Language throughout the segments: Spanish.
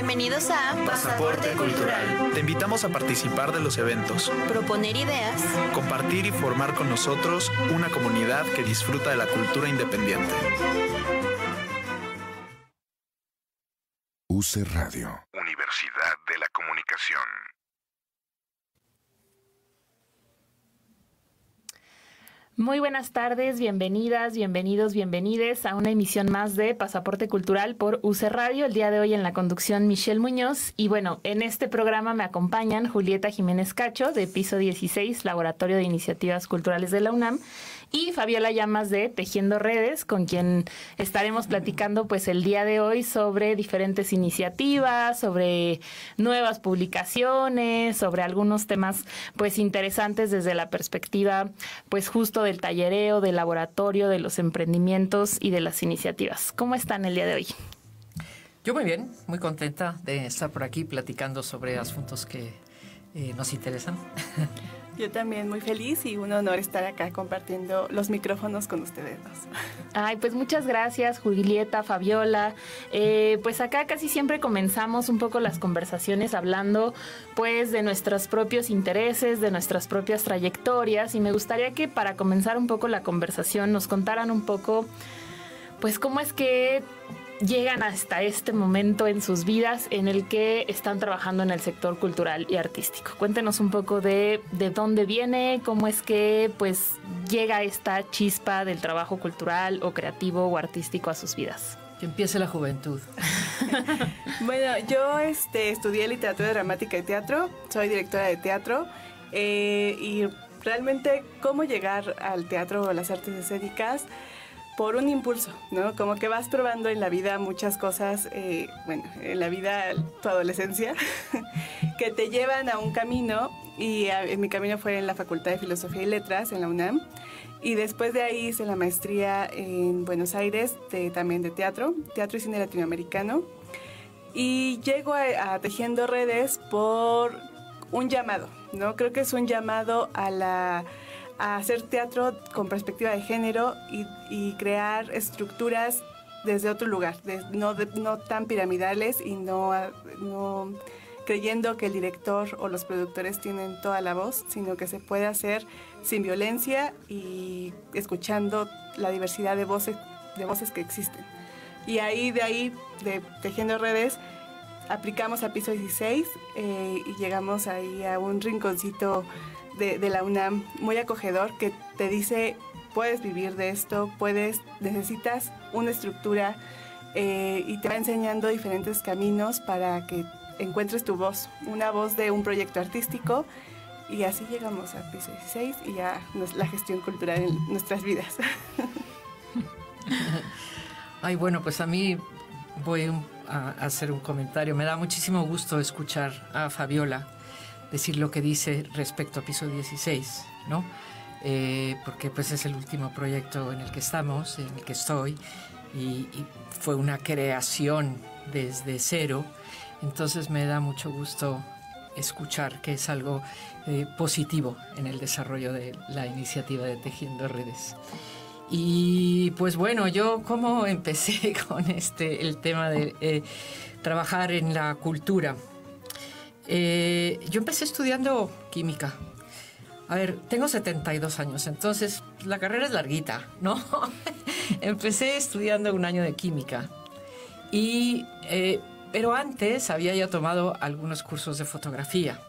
Bienvenidos a Pasaporte Cultural. Te invitamos a participar de los eventos, proponer ideas, compartir y formar con nosotros una comunidad que disfruta de la cultura independiente. UC Radio. Universidad de la Comunicación. Muy buenas tardes, bienvenidas, bienvenidos, bienvenides a una emisión más de Pasaporte Cultural por UC Radio. El día de hoy en la conducción Michelle Muñoz. Y bueno, en este programa me acompañan Julieta Jiménez Cacho, de Piso 16, Laboratorio de Iniciativas Culturales de la UNAM, y Fabiola Llamas, de Tejiendo Redes, con quien estaremos platicando pues el día de hoy sobre diferentes iniciativas, sobre nuevas publicaciones, sobre algunos temas pues interesantes desde la perspectiva pues justo del tallereo, del laboratorio, de los emprendimientos y de las iniciativas. ¿Cómo están el día de hoy? Yo muy bien, muy contenta de estar por aquí platicando sobre asuntos que nos interesan. Yo también muy feliz y un honor estar acá compartiendo los micrófonos con ustedes dos. Ay, pues muchas gracias, Julieta, Fabiola. Pues acá casi siempre comenzamos un poco las conversaciones hablando pues de nuestros propios intereses, de nuestras propias trayectorias, y me gustaría que para comenzar un poco la conversación nos contaran un poco pues cómo es que llegan hasta este momento en sus vidas en el que están trabajando en el sector cultural y artístico. Cuéntenos un poco de dónde viene, cómo es que pues llega esta chispa del trabajo cultural o creativo o artístico a sus vidas. Que empiece la juventud. Bueno, yo estudié literatura dramática y teatro, soy directora de teatro, y realmente cómo llegar al teatro o las artes escénicas por un impulso, ¿no? Como que vas probando en la vida muchas cosas, en la vida, tu adolescencia, que te llevan a un camino, y en mi camino fue en la Facultad de Filosofía y Letras, en la UNAM, y después de ahí hice la maestría en Buenos Aires, también de teatro y cine latinoamericano, y llego a Tejiendo Redes por un llamado, ¿no? Creo que es un llamado a hacer teatro con perspectiva de género y crear estructuras desde otro lugar, no tan piramidales y no creyendo que el director o los productores tienen toda la voz, sino que se puede hacer sin violencia y escuchando la diversidad de voces que existen. Y de Tejiendo Redes, aplicamos a Piso 16 y llegamos ahí a un rinconcito de la UNAM muy acogedor que te dice: puedes vivir de esto, necesitas una estructura, y te va enseñando diferentes caminos para que encuentres tu voz, una voz de un proyecto artístico, y así llegamos a Piso 16 y a la gestión cultural en nuestras vidas. Ay, bueno, pues a mí voy a hacer un comentario. Me da muchísimo gusto escuchar a Fabiola decir lo que dice respecto a Piso 16, ¿no? Porque pues es el último proyecto en el que estamos, en el que estoy, y fue una creación desde cero. Entonces me da mucho gusto escuchar que es algo positivo en el desarrollo de la iniciativa de Tejiendo Redes. Y pues bueno, yo cómo empecé con el tema de trabajar en la cultura. Yo empecé estudiando química. A ver, tengo 72 años, entonces la carrera es larguita, ¿no? Empecé estudiando un año de química, pero antes había ya tomado algunos cursos de fotografía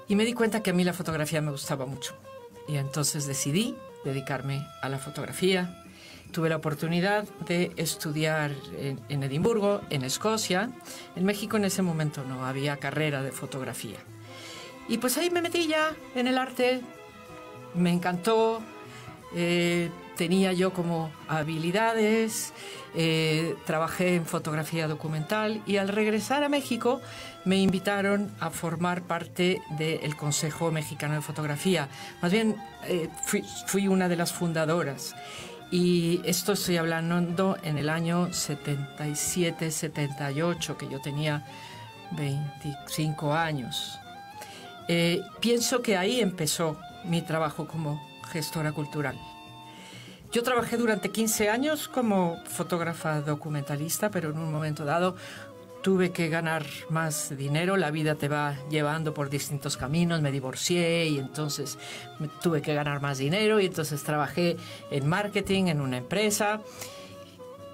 y me di cuenta que a mí la fotografía me gustaba mucho, y entonces decidí dedicarme a la fotografía. Tuve la oportunidad de estudiar en Edimburgo, en Escocia. En México en ese momento no había carrera de fotografía. Y pues ahí me metí ya en el arte, me encantó, tenía yo como habilidades, trabajé en fotografía documental, y al regresar a México me invitaron a formar parte del Consejo Mexicano de Fotografía. Más bien, fui una de las fundadoras. Y esto estoy hablando en el año 77, 78, que yo tenía 25 años. Pienso que ahí empezó mi trabajo como gestora cultural. Yo trabajé durante 15 años como fotógrafa documentalista, pero en un momento dado tuve que ganar más dinero, la vida te va llevando por distintos caminos, me divorcié y entonces tuve que ganar más dinero y entonces trabajé en marketing en una empresa,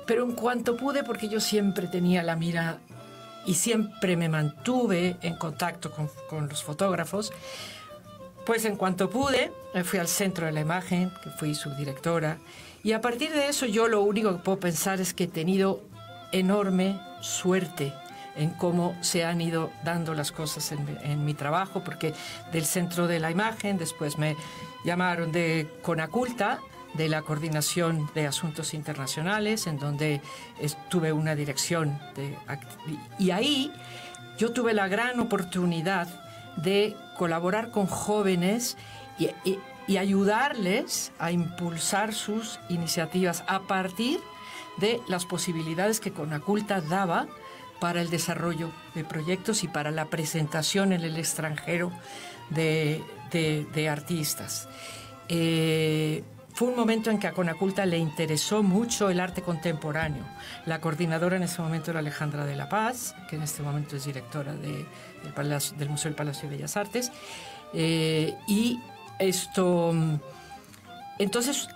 pero en cuanto pude, porque yo siempre tenía la mira y siempre me mantuve en contacto con los fotógrafos, pues en cuanto pude, me fui al Centro de la Imagen, que fui subdirectora, y a partir de eso yo lo único que puedo pensar es que he tenido enorme suerte en cómo se han ido dando las cosas en mi trabajo, porque del Centro de la Imagen después me llamaron de Conaculta, de la Coordinación de Asuntos Internacionales, en donde tuve una dirección y ahí yo tuve la gran oportunidad de colaborar con jóvenes y ayudarles a impulsar sus iniciativas a partir de las posibilidades que Conaculta daba para el desarrollo de proyectos y para la presentación en el extranjero de artistas. Fue un momento en que a Conaculta le interesó mucho el arte contemporáneo. La coordinadora en ese momento era Alejandra de la Paz, que en este momento es directora del Museo del Palacio de Bellas Artes. Entonces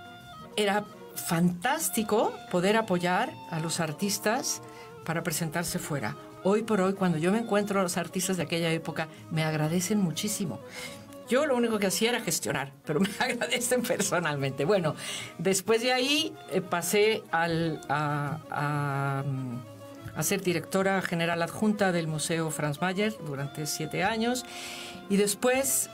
era fantástico poder apoyar a los artistas para presentarse fuera. Hoy por hoy, cuando yo me encuentro a los artistas de aquella época, me agradecen muchísimo. Yo lo único que hacía era gestionar, pero me agradecen personalmente. Bueno, después de ahí pasé a ser directora general adjunta del Museo Franz Mayer durante 7 años y después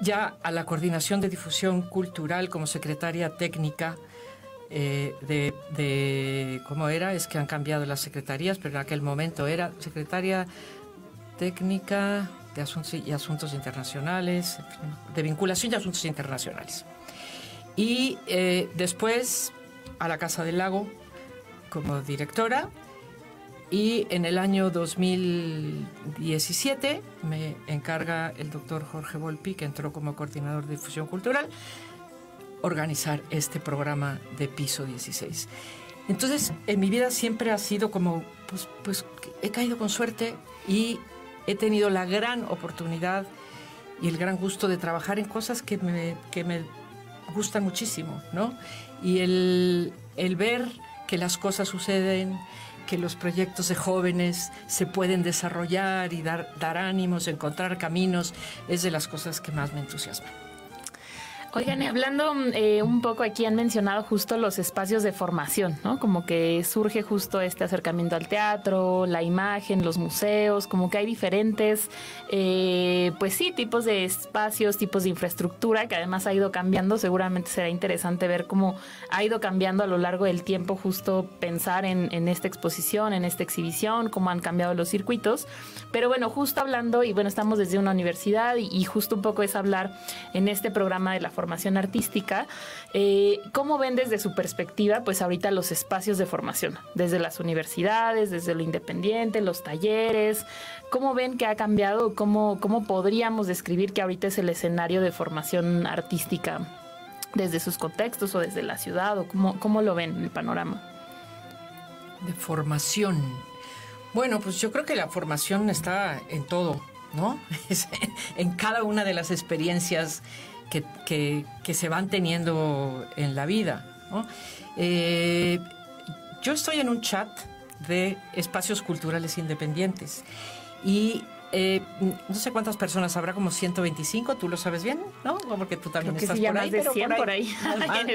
ya a la Coordinación de Difusión Cultural como secretaria técnica ¿cómo era? Es que han cambiado las secretarías, pero en aquel momento era secretaria técnica de Asuntos Internacionales, de Vinculación y Asuntos Internacionales. Y después a la Casa del Lago como directora, y en el año 2017 me encarga el doctor Jorge Volpi, que entró como coordinador de difusión cultural, organizar este programa de Piso 16. Entonces, en mi vida siempre ha sido como, pues he caído con suerte y he tenido la gran oportunidad y el gran gusto de trabajar en cosas que me gustan muchísimo, ¿no? Y el ver que las cosas suceden, que los proyectos de jóvenes se pueden desarrollar y dar ánimos, encontrar caminos, es de las cosas que más me entusiasman. Oigan, hablando un poco, aquí han mencionado justo los espacios de formación, ¿no? Como que surge justo este acercamiento al teatro, la imagen, los museos, como que hay diferentes, pues sí, tipos de espacios, tipos de infraestructura que además ha ido cambiando. Seguramente será interesante ver cómo ha ido cambiando a lo largo del tiempo, justo pensar en esta exposición, en esta exhibición, cómo han cambiado los circuitos. Pero bueno, justo hablando, y bueno, estamos desde una universidad y justo un poco es hablar en este programa de la formación artística, ¿cómo ven desde su perspectiva, pues ahorita los espacios de formación? Desde las universidades, desde lo independiente, los talleres, ¿cómo ven que ha cambiado? ¿Cómo podríamos describir que ahorita es el escenario de formación artística desde sus contextos o desde la ciudad? ¿O cómo lo ven el panorama? De formación. Bueno, pues yo creo que la formación está en todo, ¿no? En cada una de las experiencias que se van teniendo en la vida, ¿no? Yo estoy en un chat de espacios culturales independientes y no sé cuántas personas habrá, como 125, tú lo sabes bien, ¿no? Porque tú también estás por ahí. Más de 100 por ahí.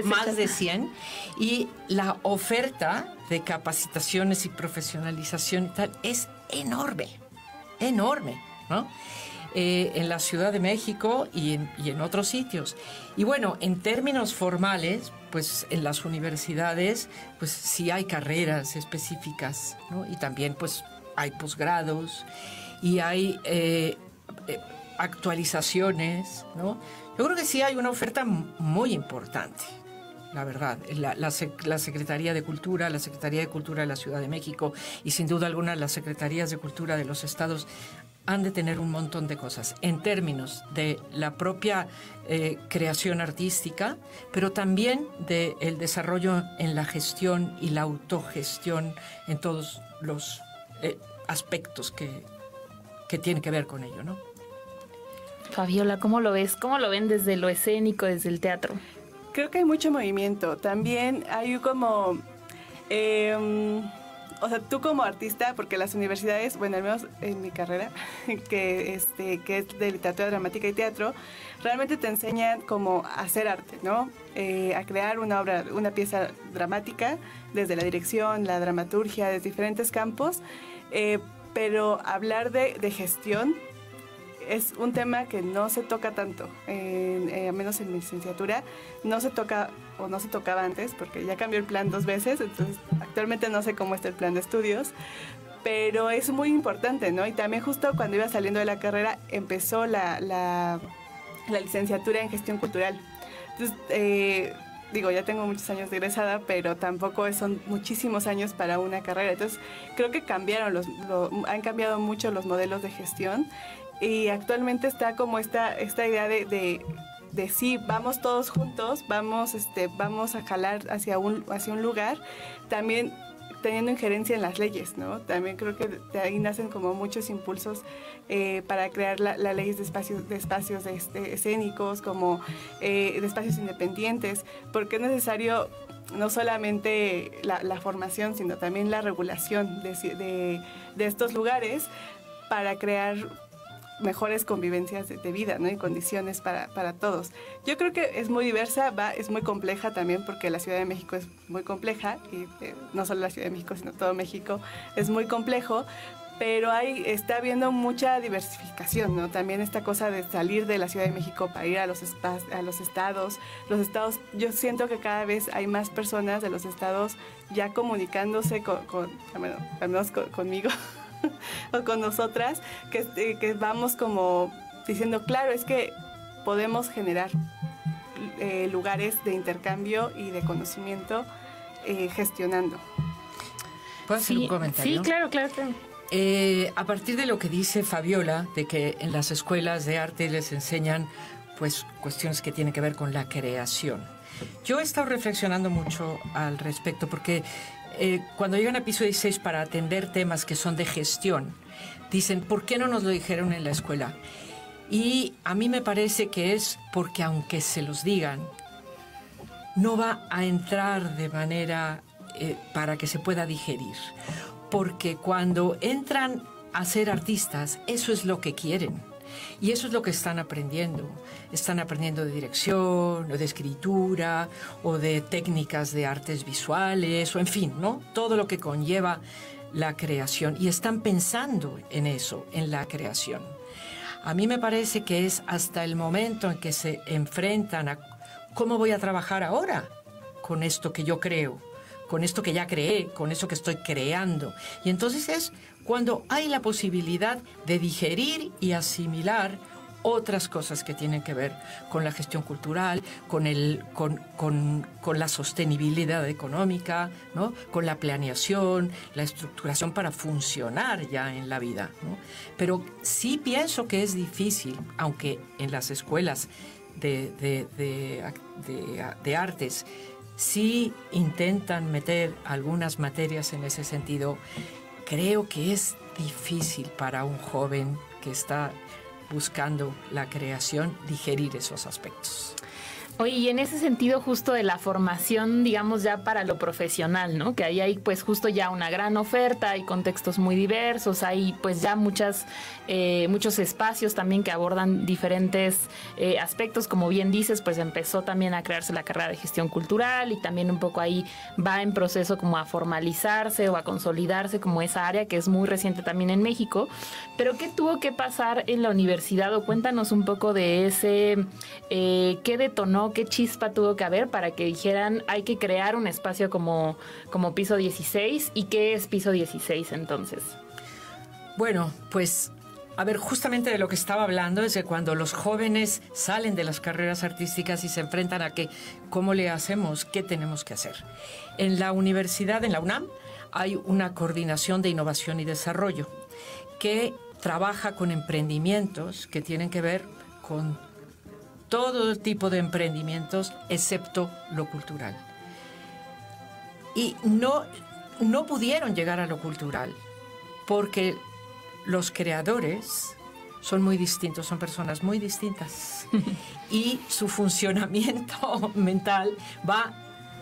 Más de 100. Y la oferta de capacitaciones y profesionalización y tal es enorme, ¿no? En la Ciudad de México y en otros sitios. Y bueno, en términos formales, pues en las universidades, pues sí hay carreras específicas, ¿no? Y también pues hay posgrados y hay actualizaciones, ¿no? Yo creo que sí hay una oferta muy importante, la verdad. La Secretaría de Cultura, la Secretaría de Cultura de la Ciudad de México y sin duda alguna las Secretarías de Cultura de los estados han de tener un montón de cosas en términos de la propia creación artística, pero también del desarrollo en la gestión y la autogestión en todos los aspectos que tienen que ver con ello, ¿no? Fabiola, ¿cómo lo ves? ¿Cómo lo ven desde lo escénico, desde el teatro? Creo que hay mucho movimiento. También hay como... o sea, tú como artista, porque las universidades, bueno, al menos en mi carrera, que es de literatura dramática y teatro, realmente te enseñan cómo hacer arte, ¿no? A crear una obra, una pieza dramática, desde la dirección, la dramaturgia, de diferentes campos, pero hablar de gestión es un tema que no se toca tanto, al menos en mi licenciatura, no se toca o no se tocaba antes, porque ya cambió el plan 2 veces, entonces actualmente no sé cómo está el plan de estudios, pero es muy importante, ¿no? Y también justo cuando iba saliendo de la carrera empezó la licenciatura en gestión cultural. Entonces, ya tengo muchos años de egresada, pero tampoco son muchísimos años para una carrera. Entonces, creo que han cambiado mucho los modelos de gestión. Y actualmente está como esta idea de sí, vamos todos juntos, vamos a jalar hacia un lugar, también teniendo injerencia en las leyes, ¿no? También creo que de ahí nacen como muchos impulsos para crear la ley de espacios escénicos, como de espacios independientes, porque es necesario no solamente la formación, sino también la regulación de estos lugares para crear mejores convivencias de vida, ¿no? Y condiciones para todos. Yo creo que es muy diversa, es muy compleja también, porque la Ciudad de México es muy compleja, y no solo la Ciudad de México, sino todo México es muy complejo, pero está habiendo mucha diversificación, ¿no? También esta cosa de salir de la Ciudad de México para ir a los estados. Los estados, yo siento que cada vez hay más personas de los estados ya comunicándose bueno, al menos conmigo, o con nosotras, que vamos como diciendo, claro, es que podemos generar lugares de intercambio y de conocimiento gestionando. ¿Puedo hacer un comentario? Sí, claro. A partir de lo que dice Fabiola, de que en las escuelas de arte les enseñan pues cuestiones que tienen que ver con la creación. Yo he estado reflexionando mucho al respecto, porque cuando llegan a piso 16 para atender temas que son de gestión, dicen, ¿por qué no nos lo dijeron en la escuela? Y a mí me parece que es porque aunque se los digan, no va a entrar de manera para que se pueda digerir. Porque cuando entran a ser artistas, eso es lo que quieren. Y eso es lo que están aprendiendo. Están aprendiendo de dirección, o de escritura, o de técnicas de artes visuales, o en fin, ¿no? Todo lo que conlleva la creación. Y están pensando en eso, en la creación. A mí me parece que es hasta el momento en que se enfrentan a ¿cómo voy a trabajar ahora con esto que yo creo? Con esto que ya creé, con eso que estoy creando. Y entonces es cuando hay la posibilidad de digerir y asimilar otras cosas que tienen que ver con la gestión cultural, con la sostenibilidad económica, ¿no? Con la planeación, la estructuración para funcionar ya en la vida, ¿no? Pero sí pienso que es difícil, aunque en las escuelas de artes sí intentan meter algunas materias en ese sentido, creo que es difícil para un joven que está buscando la creación digerir esos aspectos. Oye, y en ese sentido justo de la formación, digamos ya para lo profesional, ¿no? Que ahí hay pues justo ya una gran oferta, hay contextos muy diversos, hay pues ya muchos espacios también que abordan diferentes aspectos, como bien dices, pues empezó también a crearse la carrera de gestión cultural y también un poco ahí va en proceso como a formalizarse o a consolidarse como esa área que es muy reciente también en México. Pero ¿qué tuvo que pasar en la universidad? O cuéntanos un poco de ese, ¿qué detonó? ¿Qué chispa tuvo que haber para que dijeran hay que crear un espacio como Piso 16? ¿Y qué es Piso 16 entonces? Bueno, pues, a ver, justamente de lo que estaba hablando es de cuando los jóvenes salen de las carreras artísticas y se enfrentan a que, ¿cómo le hacemos? ¿Qué tenemos que hacer? En la universidad, en la UNAM, hay una coordinación de innovación y desarrollo que trabaja con emprendimientos que tienen que ver con todo tipo de emprendimientos, excepto lo cultural. Y no pudieron llegar a lo cultural, porque los creadores son muy distintos, son personas muy distintas y su funcionamiento mental va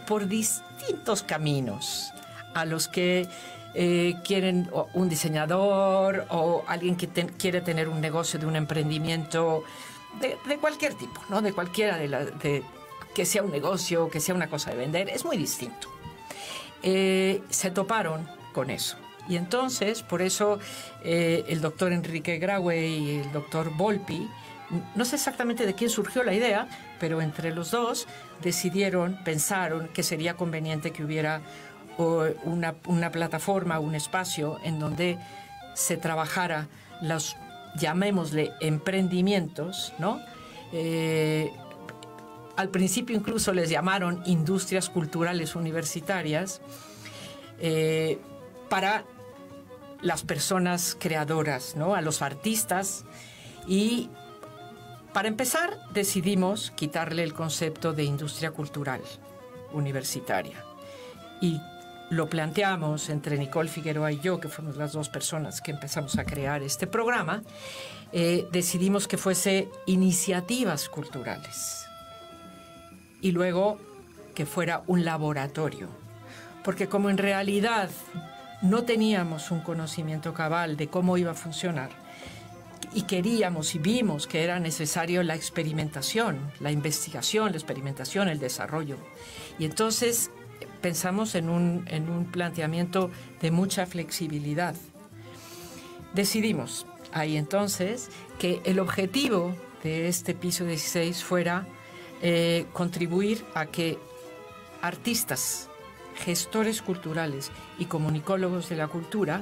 por distintos caminos a los que quieren un diseñador o alguien que quiere tener un negocio de un emprendimiento de cualquier tipo, ¿no? De cualquiera que sea un negocio, que sea una cosa de vender, es muy distinto. Se toparon con eso. Y entonces, por eso, el doctor Enrique Graue y el doctor Volpi, no sé exactamente de quién surgió la idea, pero entre los dos pensaron que sería conveniente que hubiera una plataforma, un espacio en donde se trabajara los, llamémosle, emprendimientos, ¿no? Al principio incluso les llamaron industrias culturales universitarias, para las personas creadoras, ¿no? A los artistas. Y para empezar decidimos quitarle el concepto de industria cultural universitaria. Y lo planteamos entre Nicole Figueroa y yo, que fuimos las dos personas que empezamos a crear este programa. Decidimos que fuese iniciativas culturales. Y luego que fuera un laboratorio. Porque como en realidad no teníamos un conocimiento cabal de cómo iba a funcionar y queríamos y vimos que era necesario la experimentación, la investigación, la experimentación, el desarrollo. Y entonces pensamos en un planteamiento de mucha flexibilidad. Decidimos ahí entonces que el objetivo de este piso 16 fuera contribuir a que artistas, gestores culturales y comunicólogos de la cultura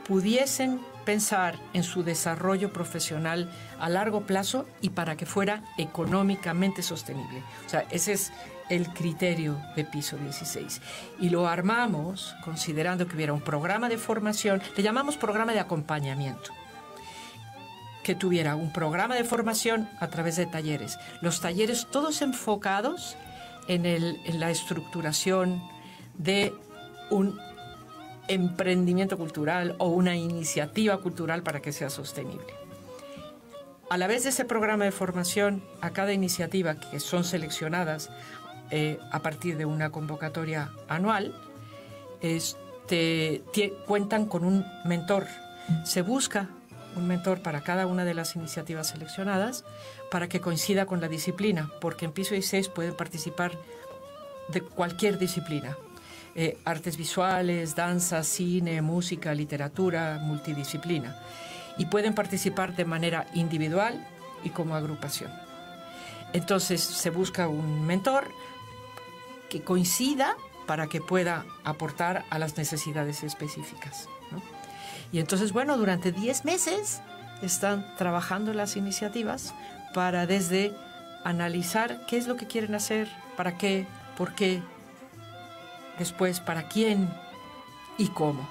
pudiesen pensar en su desarrollo profesional a largo plazo y para que fuera económicamente sostenible. O sea, ese es el criterio de piso 16. Y lo armamos considerando que hubiera un programa de formación, le llamamos programa de acompañamiento, que tuviera un programa de formación a través de talleres. Los talleres todos enfocados en la estructuración de un emprendimiento cultural o una iniciativa cultural para que sea sostenible. A la vez de ese programa de formación, a cada iniciativa que son seleccionadas a partir de una convocatoria anual, cuentan con un mentor. Se busca un mentor para cada una de las iniciativas seleccionadas para que coincida con la disciplina, porque en piso 16 pueden participar de cualquier disciplina. Artes visuales, danza, cine, música, literatura, multidisciplina. Y pueden participar de manera individual y como agrupación. Entonces se busca un mentor que coincida para que pueda aportar a las necesidades específicas, ¿no? Y entonces, bueno, durante 10 meses están trabajando las iniciativas para desde analizar qué es lo que quieren hacer, para qué, por qué, después para quién y cómo,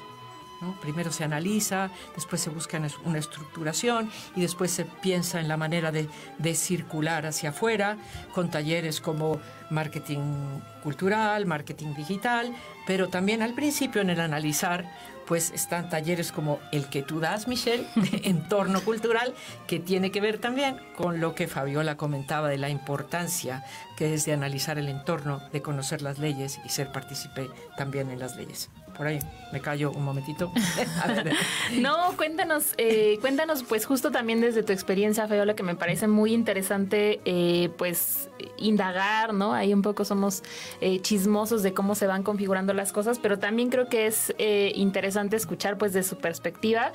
¿no? Primero se analiza, después se busca una estructuración y después se piensa en la manera de circular hacia afuera con talleres como marketing cultural, marketing digital, pero también al principio en el analizar pues están talleres como el que tú das, Michelle, de entorno cultural, que tiene que ver también con lo que Fabiola comentaba de la importancia que es de analizar el entorno, de conocer las leyes y ser partícipe también en las leyes. Por ahí, me callo un momentito. A ver. No, cuéntanos pues justo también desde tu experiencia, Fabiola, que me parece muy interesante pues indagar, ¿no? Ahí un poco somos chismosos de cómo se van configurando las cosas, pero también creo que es interesante escuchar pues de su perspectiva,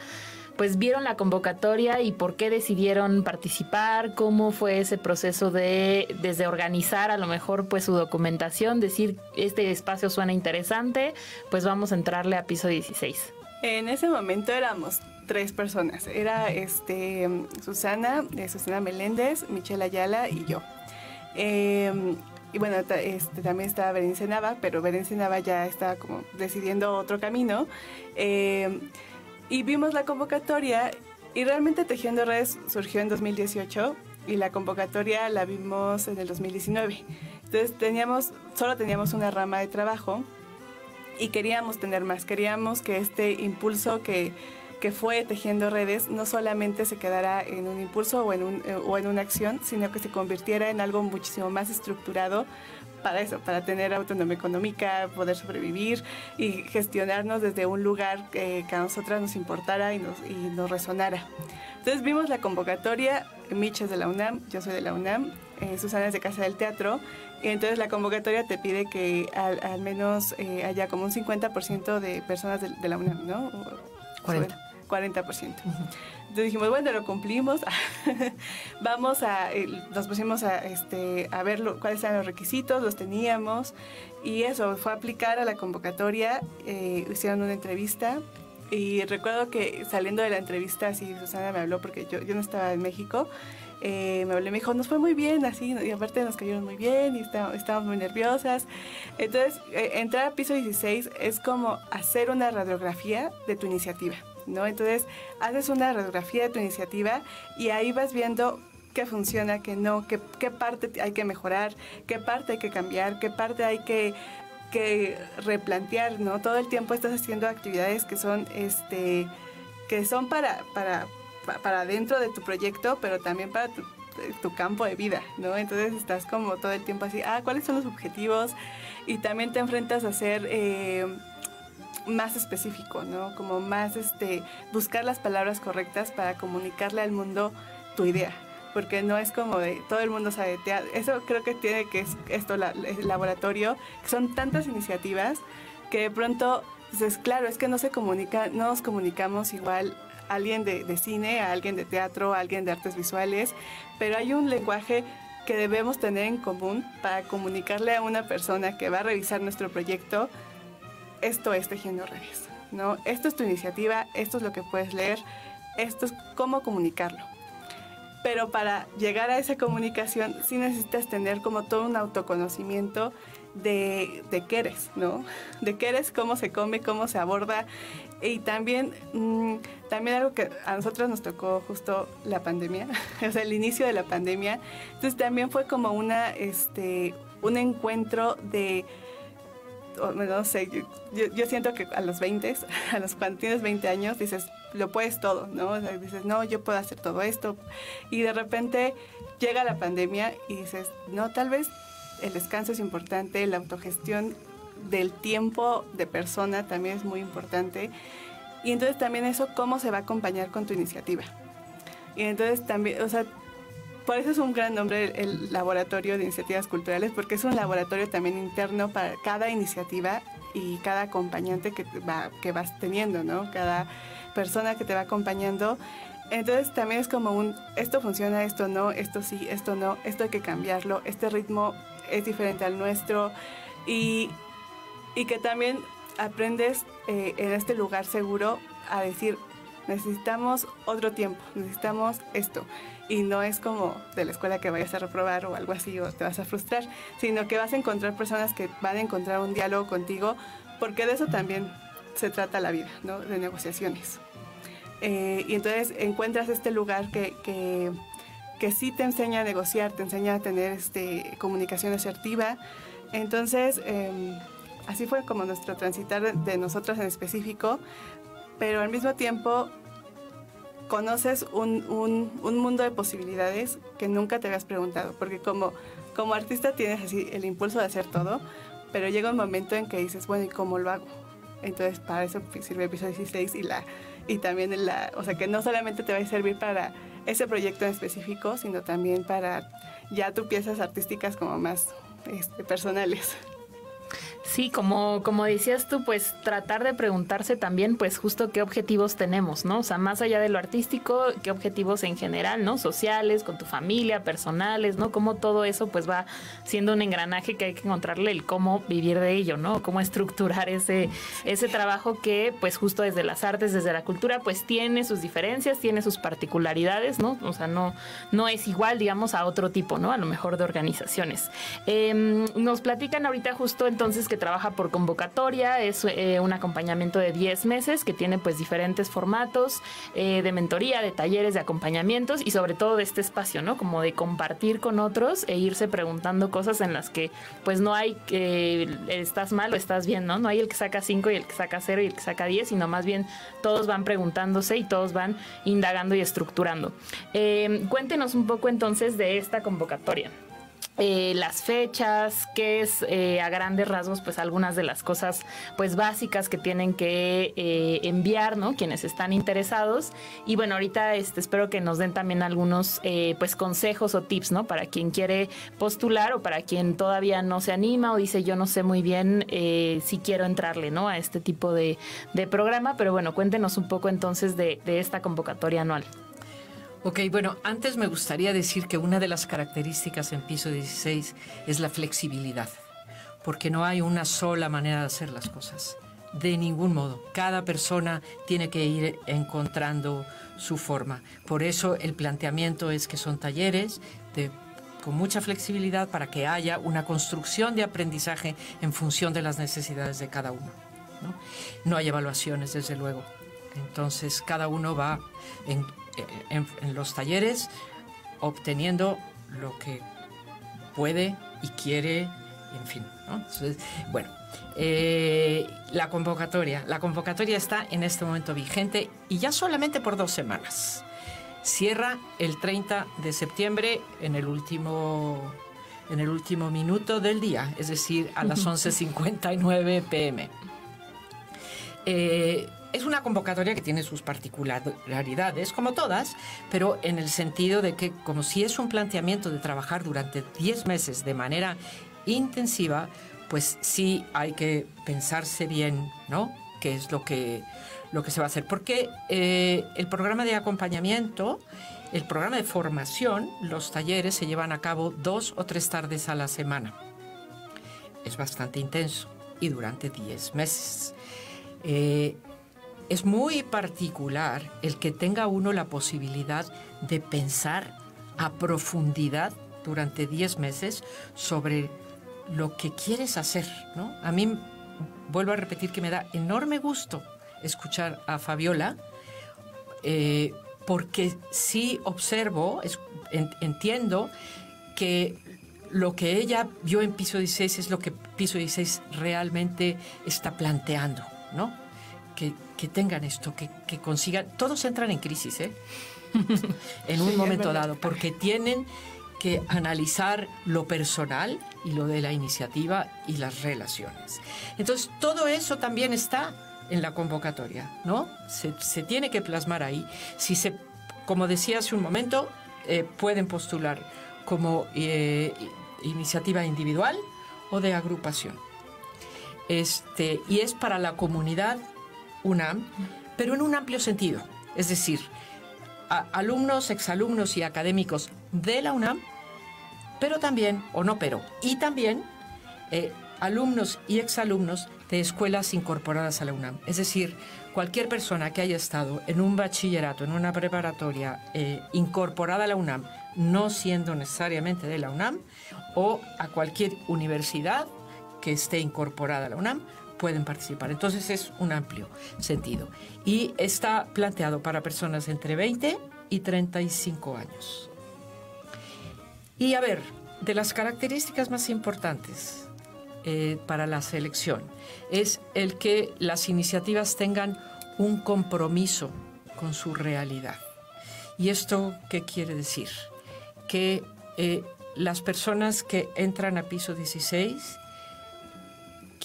pues vieron la convocatoria y por qué decidieron participar, cómo fue ese proceso desde organizar a lo mejor pues su documentación, decir este espacio suena interesante, pues vamos a entrarle a piso 16. En ese momento éramos 3 personas, era Susana Meléndez, Michelle Ayala y yo. Y bueno, también estaba Berenice Nava, pero Berenice Nava ya estaba como decidiendo otro camino. Y vimos la convocatoria y realmente Tejiendo Redes surgió en 2018 y la convocatoria la vimos en el 2019. Entonces solo teníamos una rama de trabajo y queríamos tener más. Queríamos que este impulso que que fue tejiendo redes no solamente se quedara en un impulso o en una acción, sino que se convirtiera en algo muchísimo más estructurado para eso, para tener autonomía económica, poder sobrevivir y gestionarnos desde un lugar que a nosotras nos importara y nos resonara. Entonces vimos la convocatoria, Mitch es de la UNAM, yo soy de la UNAM, Susana es de Casa del Teatro, y entonces la convocatoria te pide que al menos haya como un 50% de personas de la UNAM, ¿no? 40%. 40%. Entonces dijimos, bueno, lo cumplimos. Nos pusimos a ver cuáles eran los requisitos, los teníamos. Y eso, fue a aplicar a la convocatoria, hicieron una entrevista. Y recuerdo que saliendo de la entrevista, así Susana me habló, porque yo no estaba en México. Me habló y me dijo, nos fue muy bien, así, y aparte nos cayeron muy bien, y estábamos muy nerviosas. Entonces, entrar a Piso 16 es como hacer una radiografía de tu iniciativa, ¿no? Entonces, haces una radiografía de tu iniciativa y ahí vas viendo qué funciona, qué no, qué parte hay que mejorar, qué parte hay que cambiar, qué parte hay que replantear, ¿no? Todo el tiempo estás haciendo actividades que son para dentro de tu proyecto, pero también para tu campo de vida, ¿no? Entonces estás como todo el tiempo así, ¿cuáles son los objetivos? Y también te enfrentas a ser más específico, ¿no? Como más buscar las palabras correctas para comunicarle al mundo tu idea, porque no es como de todo el mundo sabe teatro. Eso creo que tiene que es esto, el laboratorio, que son tantas iniciativas que de pronto dices, claro, es que no nos comunicamos igual alguien de cine, a alguien de teatro, a alguien de artes visuales, pero hay un lenguaje que debemos tener en común para comunicarle a una persona que va a revisar nuestro proyecto, esto es Tejiendo Redes, ¿no? Esto es tu iniciativa, esto es lo que puedes leer, esto es cómo comunicarlo. Pero para llegar a esa comunicación sí necesitas tener como todo un autoconocimiento de qué eres, ¿no? De qué eres, cómo se come, cómo se aborda. Y también algo que a nosotros nos tocó justo la pandemia, o sea, el inicio de la pandemia. Entonces también fue como un encuentro de, no sé, yo siento que a los 20, cuando tienes 20 años, dices, lo puedes todo, ¿no? O sea, dices, no, yo puedo hacer todo esto. Y de repente llega la pandemia y dices, no, tal vez el descanso es importante, la autogestión del tiempo de persona también es muy importante. Y entonces también eso, cómo se va a acompañar con tu iniciativa. Y entonces también, o sea, por eso es un gran nombre el Laboratorio de Iniciativas Culturales, porque es un laboratorio también interno para cada iniciativa y cada acompañante que vas teniendo, ¿no? Cada persona que te va acompañando. Entonces también es como esto funciona, esto no, esto sí, esto no, esto hay que cambiarlo, este ritmo es diferente al nuestro, y que también aprendes en este lugar seguro a decir, necesitamos otro tiempo, necesitamos esto. Y no es como de la escuela que vayas a reprobar o algo así o te vas a frustrar, sino que vas a encontrar personas que van a encontrar un diálogo contigo, porque de eso también se trata la vida, ¿no? De negociaciones. Y entonces encuentras este lugar que sí te enseña a negociar, te enseña a tener comunicación asertiva. Entonces, así fue como nuestro transitar de nosotras en específico, pero al mismo tiempo conoces un mundo de posibilidades que nunca te habías preguntado, porque como artista tienes así el impulso de hacer todo, pero llega un momento en que dices, bueno, ¿y cómo lo hago? Entonces, para eso sirve Piso 16 y también o sea, que no solamente te va a servir para ese proyecto en específico, sino también para ya tus piezas artísticas como más personales. Sí, como decías tú, pues tratar de preguntarse también, pues justo qué objetivos tenemos, ¿no? O sea, más allá de lo artístico, qué objetivos en general, ¿no? Sociales, con tu familia, personales, ¿no? Cómo todo eso pues va siendo un engranaje que hay que encontrarle el cómo vivir de ello, ¿no? Cómo estructurar ese trabajo que pues justo desde las artes, desde la cultura, pues tiene sus diferencias, tiene sus particularidades, ¿no? O sea, no es igual, digamos, a otro tipo, ¿no? A lo mejor de organizaciones. Nos platican ahorita justo entonces que trabaja por convocatoria, es un acompañamiento de 10 meses que tiene pues diferentes formatos de mentoría, de talleres, de acompañamientos y sobre todo de este espacio, ¿no? Como de compartir con otros e irse preguntando cosas en las que pues no hay que estás mal o estás bien, ¿no? No hay el que saca 5 y el que saca 0 y el que saca 10, sino más bien todos van preguntándose y todos van indagando y estructurando. Cuéntenos un poco entonces de esta convocatoria. Las fechas, qué es a grandes rasgos pues algunas de las cosas pues básicas que tienen que enviar, ¿no? Quienes están interesados y bueno, ahorita espero que nos den también algunos pues consejos o tips, ¿no? Para quien quiere postular o para quien todavía no se anima o dice yo no sé muy bien si quiero entrarle, ¿no? A este tipo de programa, pero bueno, cuéntenos un poco entonces de esta convocatoria anual. Ok, bueno, antes me gustaría decir que una de las características en Piso 16 es la flexibilidad, porque no hay una sola manera de hacer las cosas, de ningún modo. Cada persona tiene que ir encontrando su forma. Por eso el planteamiento es que son talleres con mucha flexibilidad para que haya una construcción de aprendizaje en función de las necesidades de cada uno, ¿no? No hay evaluaciones, desde luego. Entonces, cada uno va en los talleres obteniendo lo que puede y quiere, en fin, ¿no? Entonces, bueno, la convocatoria está en este momento vigente y ya solamente por 2 semanas. Cierra el 30 de septiembre en el último minuto del día, es decir, a las 11:59 p.m. Es una convocatoria que tiene sus particularidades, como todas, pero en el sentido de que, como si es un planteamiento de trabajar durante 10 meses de manera intensiva, pues sí hay que pensarse bien, ¿no? Qué es lo que se va a hacer. Porque el programa de acompañamiento, el programa de formación, los talleres se llevan a cabo 2 o 3 tardes a la semana. Es bastante intenso y durante 10 meses. Es muy particular el que tenga uno la posibilidad de pensar a profundidad durante 10 meses sobre lo que quieres hacer, ¿no? A mí, vuelvo a repetir que me da enorme gusto escuchar a Fabiola, porque sí observo, entiendo que lo que ella vio en Piso 16 es lo que Piso 16 realmente está planteando, ¿no? Que tengan esto, que consigan. Todos entran en crisis, en un momento dado, porque tienen que analizar lo personal y lo de la iniciativa y las relaciones. Entonces, todo eso también está en la convocatoria, ¿no? Se tiene que plasmar ahí. Como decía hace un momento, pueden postular como iniciativa individual o de agrupación. Y es para la comunidad UNAM, pero en un amplio sentido, es decir, alumnos, exalumnos y académicos de la UNAM, pero también, y también alumnos y exalumnos de escuelas incorporadas a la UNAM, es decir, cualquier persona que haya estado en un bachillerato, en una preparatoria incorporada a la UNAM, no siendo necesariamente de la UNAM, o a cualquier universidad que esté incorporada a la UNAM, pueden participar. Entonces es un amplio sentido. Y está planteado para personas entre 20 y 35 años. Y a ver, de las características más importantes para la selección es el que las iniciativas tengan un compromiso con su realidad. ¿Y esto qué quiere decir? Que las personas que entran a Piso 16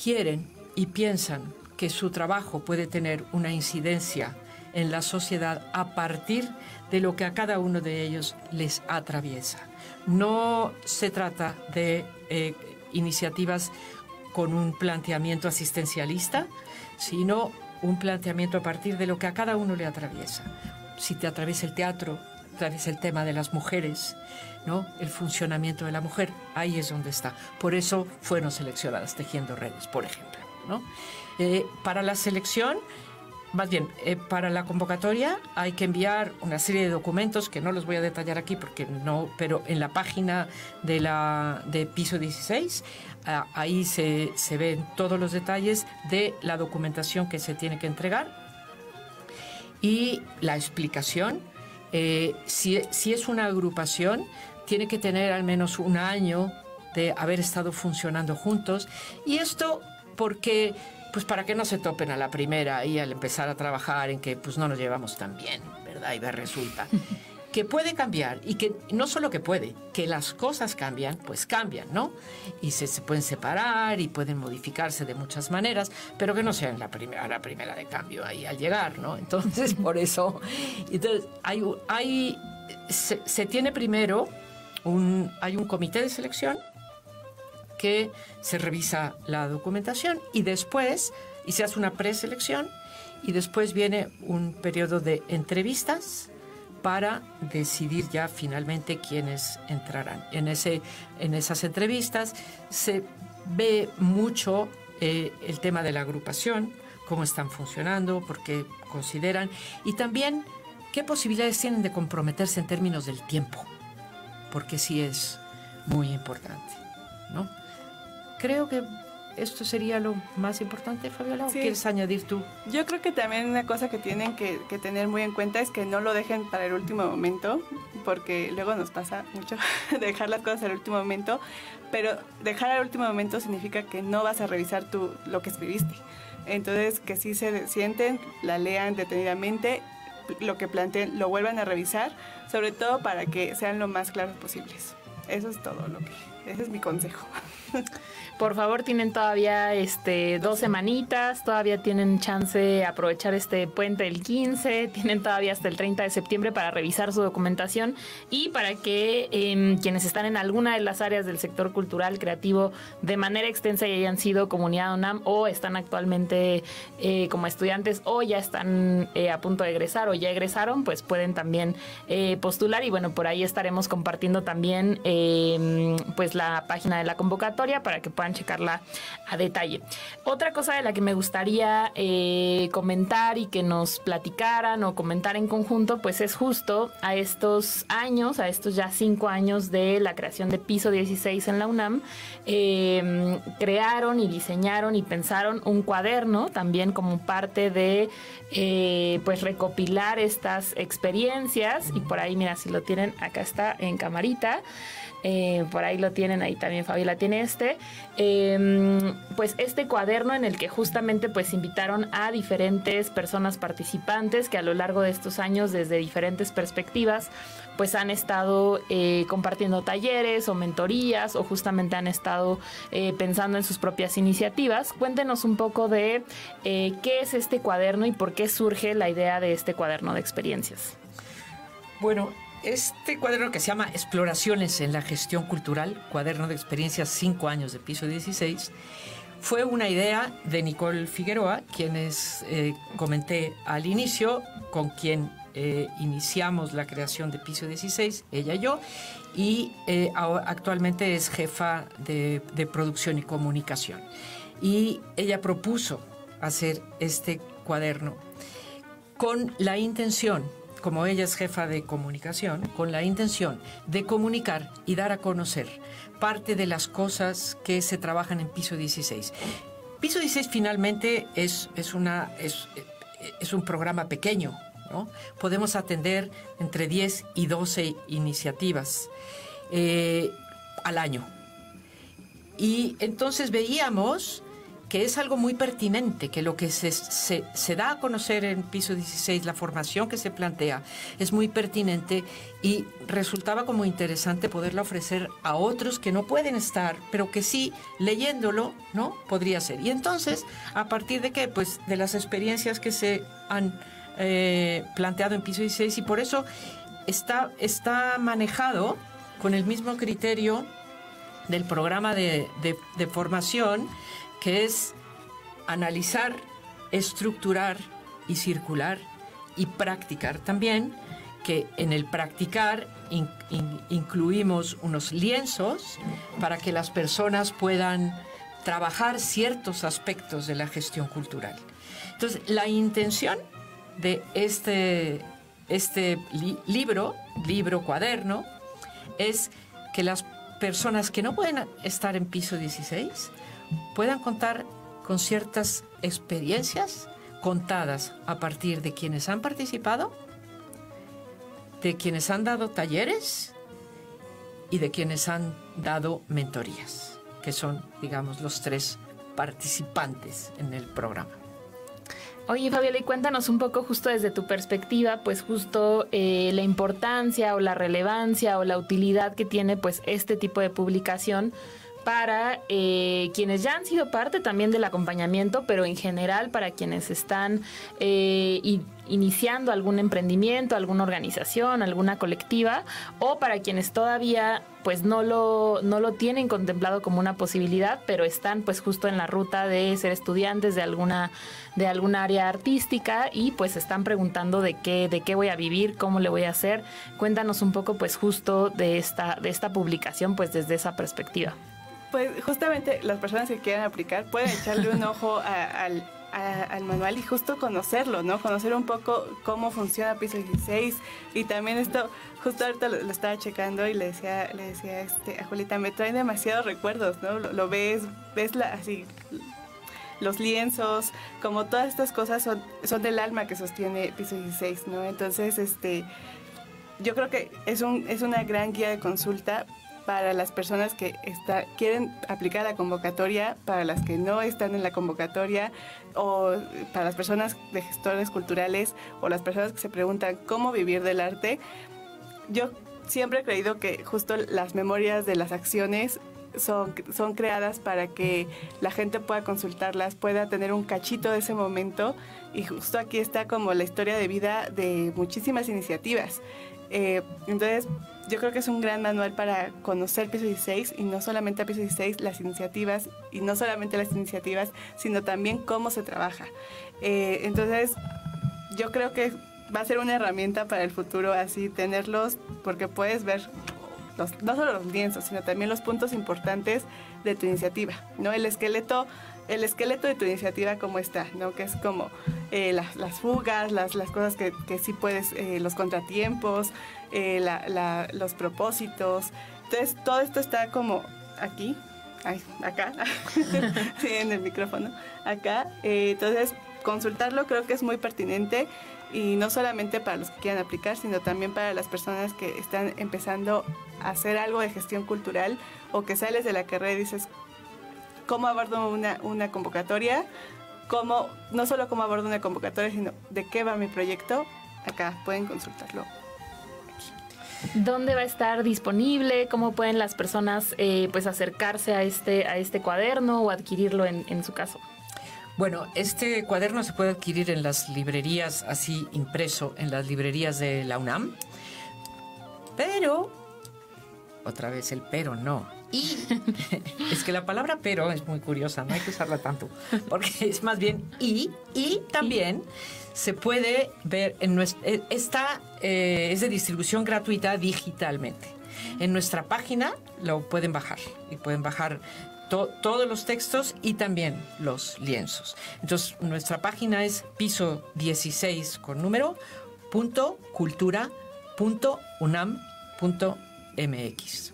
quieren y piensan que su trabajo puede tener una incidencia en la sociedad a partir de lo que a cada uno de ellos les atraviesa. No se trata de iniciativas con un planteamiento asistencialista, sino un planteamiento a partir de lo que a cada uno le atraviesa. Si te atraviesa el teatro, atraviesa el tema de las mujeres, ¿no? El funcionamiento de la mujer, ahí es donde está. Por eso fueron seleccionadas Tejiendo Redes, por ejemplo, ¿no? Para la selección más bien, para la convocatoria hay que enviar una serie de documentos que no los voy a detallar aquí porque no, pero en la página de Piso 16, ahí se ven todos los detalles de la documentación que se tiene que entregar y la explicación. Si es una agrupación, tiene que tener al menos un año de haber estado funcionando juntos. Y esto porque, pues para que no se topen a la primera y al empezar a trabajar en que pues no nos llevamos tan bien, ¿verdad? Y resulta que puede cambiar y que no solo que puede, que las cosas cambian, pues cambian, ¿no? Y se pueden separar y pueden modificarse de muchas maneras, pero que no sean la primera de cambio ahí al llegar, ¿no? Entonces, por eso, entonces, se tiene primero hay un comité de selección que se revisa la documentación y se hace una preselección y después viene un periodo de entrevistas para decidir ya finalmente quiénes entrarán. En esas entrevistas se ve mucho el tema de la agrupación, cómo están funcionando, por qué consideran y también qué posibilidades tienen de comprometerse en términos del tiempo, porque sí es muy importante, ¿no? Creo que esto sería lo más importante, Fabiola. ¿O quieres añadir tú? Yo creo que también una cosa que tienen que tener muy en cuenta es que no lo dejen para el último momento, porque luego nos pasa mucho dejar las cosas al último momento, pero dejar al último momento significa que no vas a revisar lo que escribiste. Entonces, que sí se sienten, la lean detenidamente, lo que planteen lo vuelvan a revisar, sobre todo para que sean lo más claros posibles. Eso es todo ese es mi consejo. Por favor, tienen todavía 2 semanitas, todavía tienen chance de aprovechar este puente del 15, tienen todavía hasta el 30 de septiembre para revisar su documentación y para que quienes están en alguna de las áreas del sector cultural creativo de manera extensa y hayan sido comunidad UNAM o están actualmente como estudiantes o ya están a punto de egresar o ya egresaron, pues pueden también postular y bueno, por ahí estaremos compartiendo también pues la página de la convocatoria para que puedan checarla a detalle. Otra cosa de la que me gustaría comentar y que nos platicaran o comentar en conjunto, pues es justo a estos ya 5 años de la creación de Piso 16 en la UNAM, crearon y diseñaron y pensaron un cuaderno también como parte de pues recopilar estas experiencias y por ahí, mira, si lo tienen, acá está en camarita. Por ahí lo tienen, ahí también Fabiola tiene pues este cuaderno en el que justamente pues invitaron a diferentes personas participantes que a lo largo de estos años desde diferentes perspectivas pues han estado compartiendo talleres o mentorías o justamente han estado pensando en sus propias iniciativas. Cuéntenos un poco de qué es este cuaderno y por qué surge la idea de este cuaderno de experiencias. Bueno, este cuaderno que se llama Exploraciones en la Gestión Cultural, cuaderno de experiencias 5 años de Piso 16, fue una idea de Nicole Figueroa, quienes comenté al inicio, con quien iniciamos la creación de Piso 16, ella y yo, y actualmente es jefa de producción y comunicación. Y ella propuso hacer este cuaderno con la intención, como ella es jefa de comunicación, con la intención de comunicar y dar a conocer parte de las cosas que se trabajan en Piso 16. Piso 16 finalmente es un programa pequeño, ¿no? Podemos atender entre 10 y 12 iniciativas al año. Y entonces veíamos que es algo muy pertinente, que lo que se da a conocer en Piso 16, la formación que se plantea, es muy pertinente y resultaba como interesante poderla ofrecer a otros que no pueden estar, pero que sí, leyéndolo, ¿no? Podría ser. Y entonces, ¿a partir de qué? Pues de las experiencias que se han planteado en Piso 16 y por eso está manejado con el mismo criterio del programa de formación, que es analizar, estructurar y circular y practicar también, que en el practicar incluimos unos lienzos para que las personas puedan trabajar ciertos aspectos de la gestión cultural. Entonces, la intención de este libro, cuaderno, es que las personas que no pueden estar en piso 16 puedan contar con ciertas experiencias contadas a partir de quienes han participado, de quienes han dado talleres y de quienes han dado mentorías, que son, digamos, los 3 participantes en el programa. Oye, Fabiola, y cuéntanos un poco justo desde tu perspectiva, pues justo la importancia o la relevancia o la utilidad que tiene pues este tipo de publicación para quienes ya han sido parte también del acompañamiento, pero en general para quienes están iniciando algún emprendimiento, alguna organización, alguna colectiva, o para quienes todavía pues no lo tienen contemplado como una posibilidad, pero están pues justo en la ruta de ser estudiantes de alguna área artística y pues están preguntando de qué voy a vivir, cómo le voy a hacer. Cuéntanos un poco pues justo de esta publicación pues desde esa perspectiva. Pues justamente las personas que quieran aplicar pueden echarle un ojo al manual y justo conocerlo, ¿no? Conocer un poco cómo funciona Piso 16 y también esto, justo ahorita lo estaba checando y le decía a Julieta, me traen demasiados recuerdos, ¿no? Lo ves así, los lienzos, como todas estas cosas son del alma que sostiene Piso 16, ¿no? Entonces, yo creo que es una gran guía de consulta para las personas que quieren aplicar la convocatoria, para las que no están en la convocatoria, o para las personas de gestores culturales, o las personas que se preguntan cómo vivir del arte. Yo siempre he creído que justo las memorias de las acciones son creadas para que la gente pueda consultarlas, pueda tener un cachito de ese momento, y justo aquí está como la historia de vida de muchísimas iniciativas. Entonces, yo creo que es un gran manual para conocer Piso 16 y no solamente a Piso 16, las iniciativas, y no solamente las iniciativas, sino también cómo se trabaja. Entonces, yo creo que va a ser una herramienta para el futuro así tenerlos, porque puedes ver no solo los lienzos, sino también los puntos importantes de tu iniciativa, ¿no? El esqueleto de tu iniciativa, cómo está, ¿no? Que es como las fugas, las cosas que sí puedes, los contratiempos, los propósitos. Entonces, todo esto está como aquí, acá, sí, en el micrófono, acá. Entonces, consultarlo creo que es muy pertinente, y no solamente para los que quieran aplicar, sino también para las personas que están empezando a hacer algo de gestión cultural, o que sales de la carrera y dices, ¿cómo abordo una convocatoria? No solo cómo abordo una convocatoria, sino de qué va mi proyecto. Acá pueden consultarlo. ¿Dónde va a estar disponible? ¿Cómo pueden las personas pues acercarse a este cuaderno o adquirirlo en su caso? Bueno, este cuaderno se puede adquirir en las librerías, así impreso, en las librerías de la UNAM. Pero, otra vez el pero no. Y es que la palabra pero es muy curiosa, no hay que usarla tanto, porque es más bien y también se puede ver en es de distribución gratuita digitalmente. En nuestra página lo pueden bajar, y pueden bajar todos los textos y también los lienzos. Entonces, nuestra página es piso16 con número .cultura.unam.mx.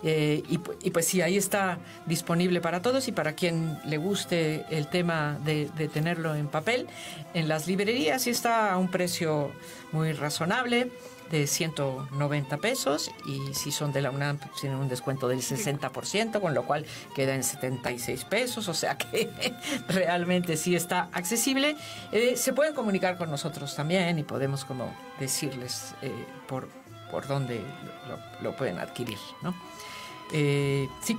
Y pues sí, ahí está disponible para todos, y para quien le guste el tema de tenerlo en papel, en las librerías, y está a un precio muy razonable, de 190 pesos, y si son de la UNAM pues tienen un descuento del 60%, con lo cual queda en 76 pesos, o sea que realmente sí está accesible. Se pueden comunicar con nosotros también, y podemos como decirles por dónde lo pueden adquirir, ¿no? Sí.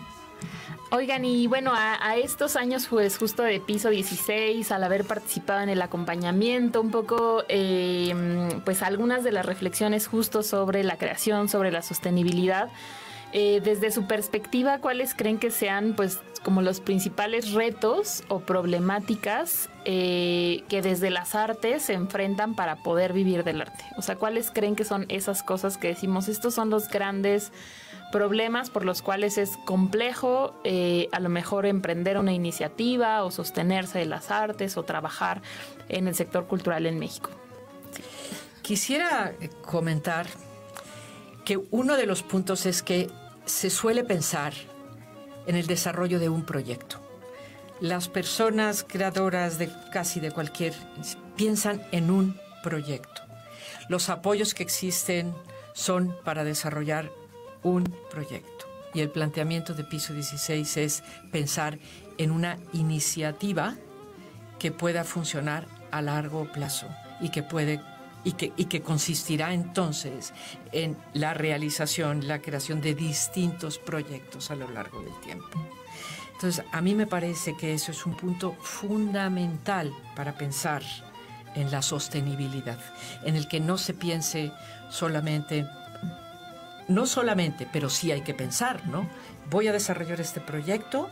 Oigan, y bueno, a estos años pues justo de Piso 16, al haber participado en el acompañamiento, un poco pues algunas de las reflexiones justo sobre la creación, sobre la sostenibilidad, desde su perspectiva, ¿cuáles creen que sean pues como los principales retos o problemáticas que desde las artes se enfrentan para poder vivir del arte? O sea, ¿cuáles creen que son esas cosas que decimos, estos son los grandes problemas por los cuales es complejo a lo mejor emprender una iniciativa o sostenerse de las artes o trabajar en el sector cultural en México. Quisiera comentar que uno de los puntos es que se suele pensar en el desarrollo de un proyecto. Las personas creadoras de casi de cualquier piensan en un proyecto. Los apoyos que existen son para desarrollar un proyecto. Y el planteamiento de Piso 16 es pensar en una iniciativa que pueda funcionar a largo plazo y que consistirá entonces en la realización, la creación de distintos proyectos a lo largo del tiempo. Entonces, a mí me parece que eso es un punto fundamental para pensar en la sostenibilidad, en el que no se piense no solamente, pero sí hay que pensar, ¿no? Voy a desarrollar este proyecto,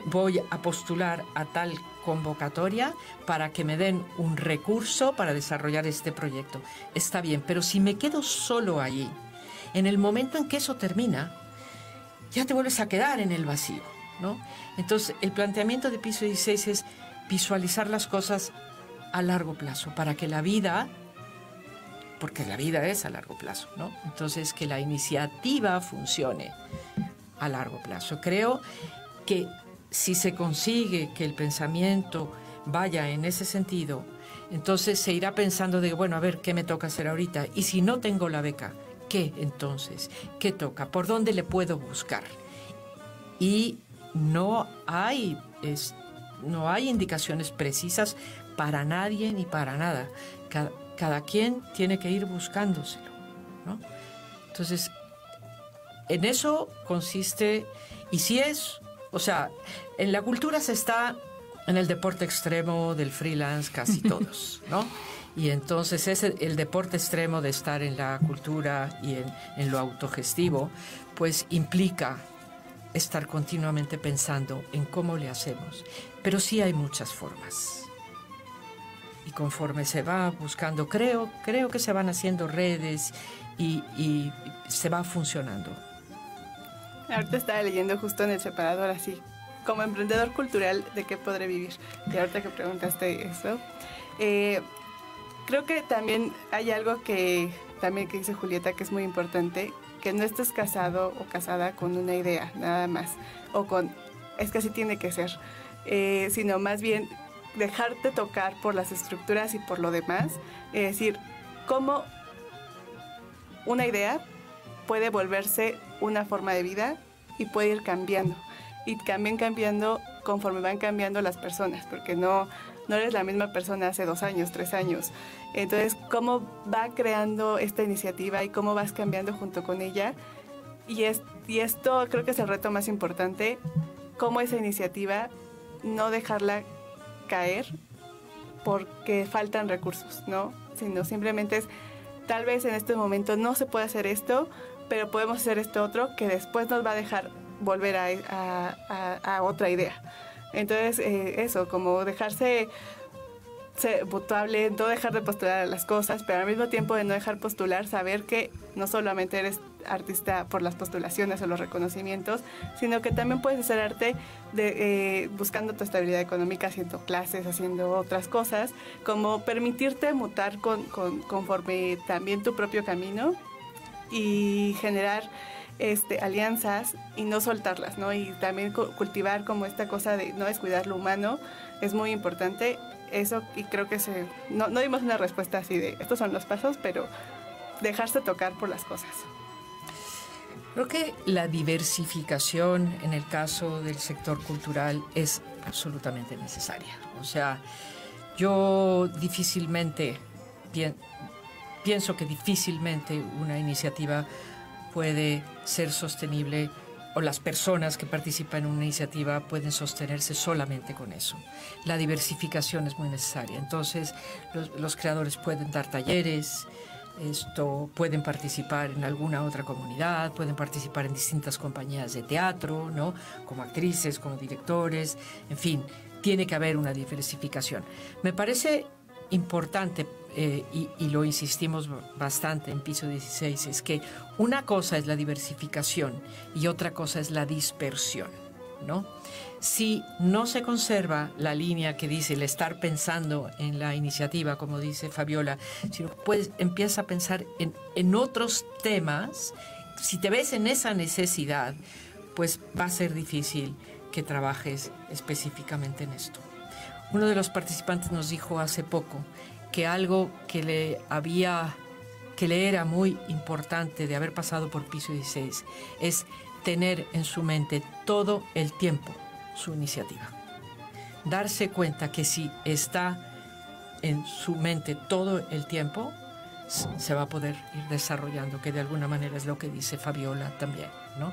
voy a postular a tal convocatoria para que me den un recurso para desarrollar este proyecto. Está bien, pero si me quedo solo allí, en el momento en que eso termina, ya te vuelves a quedar en el vacío, ¿no? Entonces, el planteamiento de Piso 16 es visualizar las cosas a largo plazo, para que la vida, porque la vida es a largo plazo, ¿no? Entonces, que la iniciativa funcione a largo plazo. Creo que si se consigue que el pensamiento vaya en ese sentido, entonces se irá pensando de, bueno, a ver, ¿qué me toca hacer ahorita? Y si no tengo la beca, ¿qué entonces? ¿Qué toca? ¿Por dónde le puedo buscar? Y no hay indicaciones precisas para nadie ni para nada. Cada quien tiene que ir buscándoselo, ¿no? Entonces, en eso consiste, y si es, o sea, en la cultura se está en el deporte extremo del freelance casi todos, ¿no? Y entonces el deporte extremo de estar en la cultura y en lo autogestivo, pues implica estar continuamente pensando en cómo le hacemos. Pero sí hay muchas formas. Y conforme se va buscando, creo que se van haciendo redes y se va funcionando. Ahorita estaba leyendo justo en el separador así, como emprendedor cultural, ¿de qué podré vivir? Y ahorita que preguntaste eso, creo que también hay algo que dice Julieta que es muy importante, que no estés casado o casada con una idea, nada más, es que así tiene que ser, sino más bien dejarte tocar por las estructuras y por lo demás, es decir, cómo una idea puede volverse una forma de vida y puede ir cambiando, y también cambiando conforme van cambiando las personas, porque no eres la misma persona hace 2 años, 3 años. Entonces, cómo va creando esta iniciativa y cómo vas cambiando junto con ella. Y esto creo que es el reto más importante, cómo esa iniciativa no dejarla caer porque faltan recursos, ¿no? Sino simplemente es, tal vez en este momento no se puede hacer esto, pero podemos hacer esto otro que después nos va a dejar volver a otra idea. Entonces, eso, como dejarse ser mutuable, no dejar de postular a las cosas, pero al mismo tiempo de no dejar postular, saber que no solamente eres artista por las postulaciones o los reconocimientos, sino que también puedes hacer arte buscando tu estabilidad económica, haciendo clases, haciendo otras cosas, como permitirte mutar conforme también tu propio camino y generar alianzas y no soltarlas, ¿no? Y también cultivar como esta cosa de no descuidar lo humano es muy importante. Eso, y creo que no dimos una respuesta así de estos son los pasos, pero dejarse tocar por las cosas. Creo que la diversificación en el caso del sector cultural es absolutamente necesaria. O sea, yo difícilmente pienso que difícilmente una iniciativa puede ser sostenible, o las personas que participan en una iniciativa pueden sostenerse solamente con eso. La diversificación es muy necesaria. Entonces, los creadores pueden dar talleres, pueden participar en alguna otra comunidad, pueden participar en distintas compañías de teatro, ¿no? Como actrices, como directores, en fin, tiene que haber una diversificación. Me parece importante, y lo insistimos bastante en Piso 16, es que una cosa es la diversificación y otra cosa es la dispersión, ¿no? Si no se conserva la línea que dice el estar pensando en la iniciativa, como dice Fabiola, sino pues empieza a pensar en otros temas, si te ves en esa necesidad, pues va a ser difícil que trabajes específicamente en esto. Uno de los participantes nos dijo hace poco que algo que le era muy importante de haber pasado por Piso 16 es tener en su mente todo el tiempo su iniciativa. Darse cuenta que si está en su mente todo el tiempo, se va a poder ir desarrollando, que de alguna manera es lo que dice Fabiola también, ¿no?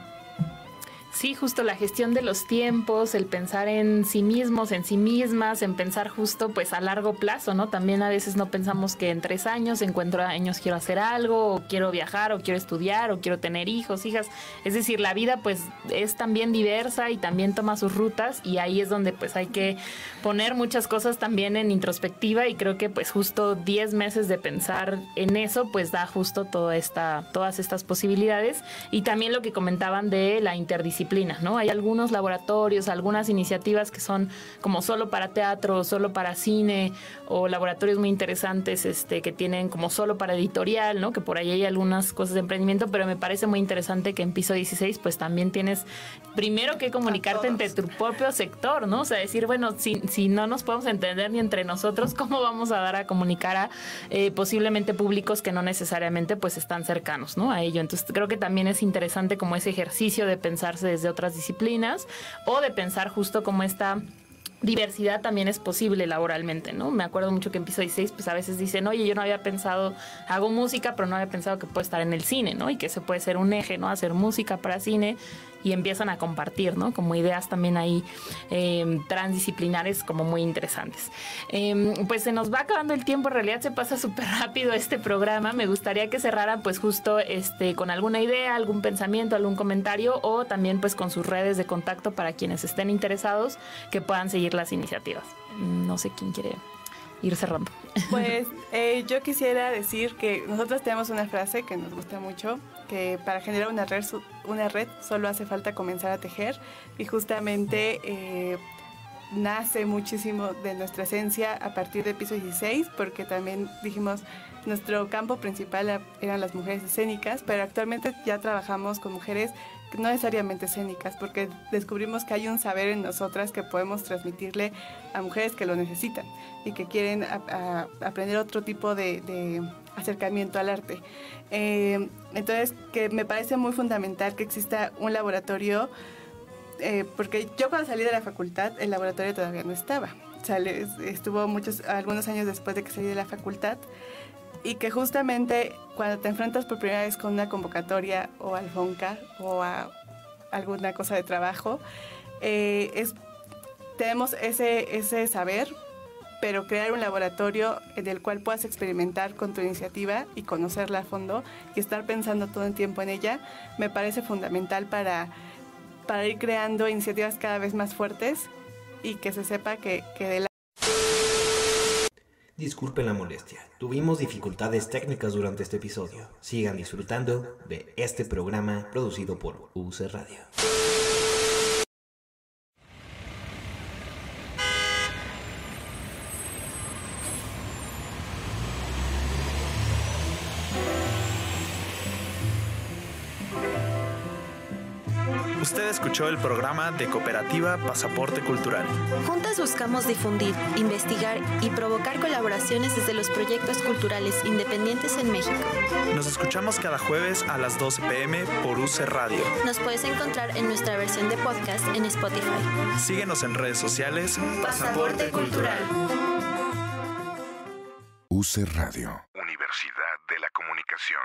Sí, justo la gestión de los tiempos, el pensar en sí mismos, en sí mismas, en pensar justo pues a largo plazo, ¿no? También a veces no pensamos que en 3 años, en 4 años quiero hacer algo, o quiero viajar, o quiero estudiar, o quiero tener hijos, hijas. Es decir, la vida pues es también diversa y también toma sus rutas, y ahí es donde pues hay que poner muchas cosas también en introspectiva, y creo que pues justo 10 meses de pensar en eso pues da justo todas estas posibilidades. Y también lo que comentaban de la interdisciplina, ¿no? Hay algunos laboratorios, algunas iniciativas que son como solo para teatro, solo para cine, o laboratorios muy interesantes que tienen como solo para editorial, ¿no? Que por ahí hay algunas cosas de emprendimiento, pero me parece muy interesante que en Piso 16 pues también tienes primero que comunicarte entre tu propio sector, ¿no? O sea, decir, bueno, si no nos podemos entender ni entre nosotros, ¿cómo vamos a dar a comunicar a posiblemente públicos que no necesariamente pues están cercanos, ¿no? A ello. Entonces creo que también es interesante como ese ejercicio de pensarse desde otras disciplinas, o de pensar justo como esta diversidad también es posible laboralmente, ¿no? Me acuerdo mucho que en Piso 16 pues a veces dicen, oye, yo no había pensado, hago música, pero no había pensado que puede estar en el cine, ¿no? Y que ese puede ser un eje, ¿no? Hacer música para cine, y empiezan a compartir, ¿no? Como ideas también ahí transdisciplinares como muy interesantes. Pues se nos va acabando el tiempo, en realidad se pasa súper rápido este programa. Me gustaría que cerrara pues justo con alguna idea, algún pensamiento, algún comentario, o también pues con sus redes de contacto para quienes estén interesados que puedan seguir las iniciativas. No sé quién quiere ir cerrando. Pues yo quisiera decir que nosotros tenemos una frase que nos gusta mucho, que para generar una red solo hace falta comenzar a tejer, y justamente nace muchísimo de nuestra esencia a partir de Piso 16, porque también dijimos, nuestro campo principal eran las mujeres escénicas, pero actualmente ya trabajamos con mujeres no necesariamente escénicas, porque descubrimos que hay un saber en nosotras que podemos transmitirle a mujeres que lo necesitan y que quieren aprender otro tipo de acercamiento al arte. Entonces, que me parece muy fundamental que exista un laboratorio, porque yo cuando salí de la facultad, el laboratorio todavía no estaba. O sea, estuvo algunos años después de que salí de la facultad, y que justamente cuando te enfrentas por primera vez con una convocatoria o al FONCA o a alguna cosa de trabajo, tenemos ese saber, pero crear un laboratorio en el cual puedas experimentar con tu iniciativa y conocerla a fondo y estar pensando todo el tiempo en ella, me parece fundamental para ir creando iniciativas cada vez más fuertes, y que se sepa que de la... Disculpen la molestia, tuvimos dificultades técnicas durante este episodio. Sigan disfrutando de este programa producido por UC Radio. Usted escuchó el programa de Cooperativa Pasaporte Cultural. Juntas buscamos difundir, investigar y provocar colaboraciones desde los proyectos culturales independientes en México. Nos escuchamos cada jueves a las 12 p.m. por UC Radio. Nos puedes encontrar en nuestra versión de podcast en Spotify. Síguenos en redes sociales. Pasaporte Cultural. UC Radio. Universidad de la Comunicación.